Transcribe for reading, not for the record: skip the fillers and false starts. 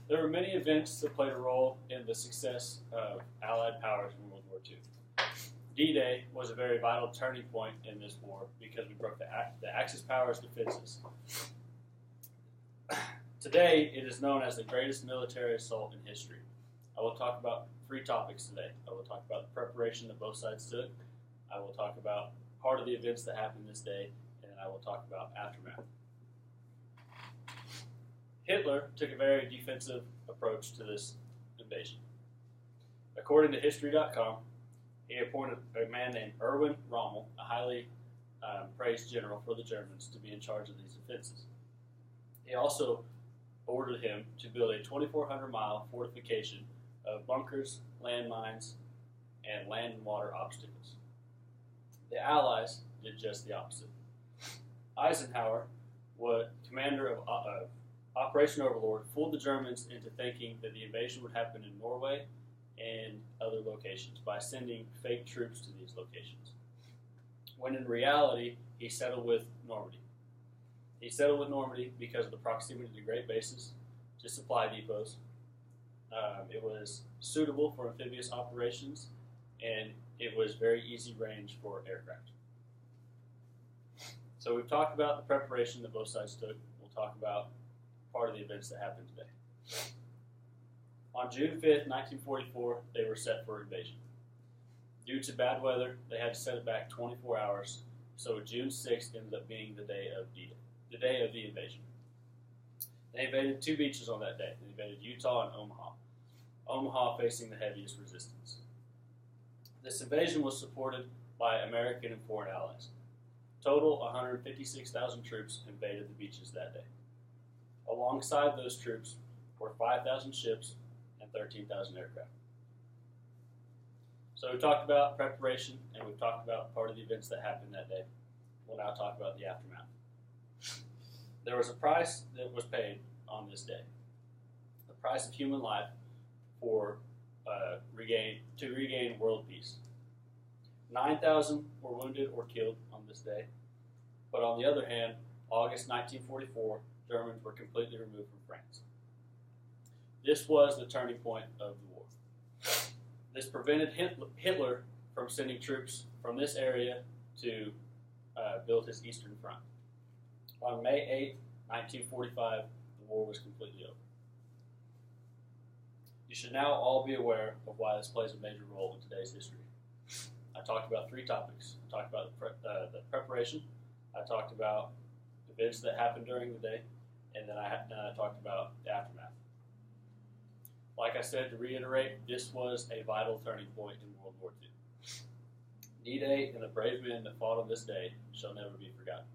There were many events that played a role in the success of Allied powers in World War II. D-Day was a very vital turning point in this war because we broke the Axis powers' defenses. Today, it is known as the greatest military assault in history. I will talk about 3 topics today. I will talk about the preparation that both sides took. I will talk about part of the events that happened this day, and then I will talk about aftermath. Hitler took a very defensive approach to this invasion. According to History.com, he appointed a man named Erwin Rommel, a highly praised general for the Germans, to be in charge of these offenses. He also ordered him to build a 2,400-mile fortification of bunkers, landmines, and land and water obstacles. The Allies did just the opposite. Eisenhower, commander of Operation Overlord, fooled the Germans into thinking that the invasion would happen in Norway and other locations by sending fake troops to these locations, when in reality he settled with Normandy. He settled with Normandy because of the proximity to great bases, to supply depots. It was suitable for amphibious operations, and it was very easy range for aircraft. So we've talked about the preparation that both sides took. We'll talk about part of the events that happened today. On June 5th, 1944, they were set for invasion. Due to bad weather, they had to set it back 24 hours, so June 6th ended up being the day of D-Day, the day of the invasion. They invaded 2 beaches on that day. They invaded Utah and Omaha. Omaha facing the heaviest resistance. This invasion was supported by American and foreign allies. Total 156,000 troops invaded the beaches that day. Alongside those troops were 5,000 ships and 13,000 aircraft. So we've talked about preparation, and we've talked about part of the events that happened that day. We'll now talk about the aftermath. There was a price that was paid on this day. The price of human life for to regain world peace. 9,000 were wounded or killed on this day. But on the other hand, August 1944, Germans were completely removed from France. This was the turning point of the war. This prevented Hitler from sending troops from this area to build his Eastern Front. On May 8, 1945, the war was completely over. You should now all be aware of why this plays a major role in today's history. I talked about 3 topics. I talked about the preparation. I talked about events that happened during the day, and then I talked about the aftermath. Like I said, to reiterate, this was a vital turning point in World War II. D-Day and the brave men that fought on this day shall never be forgotten.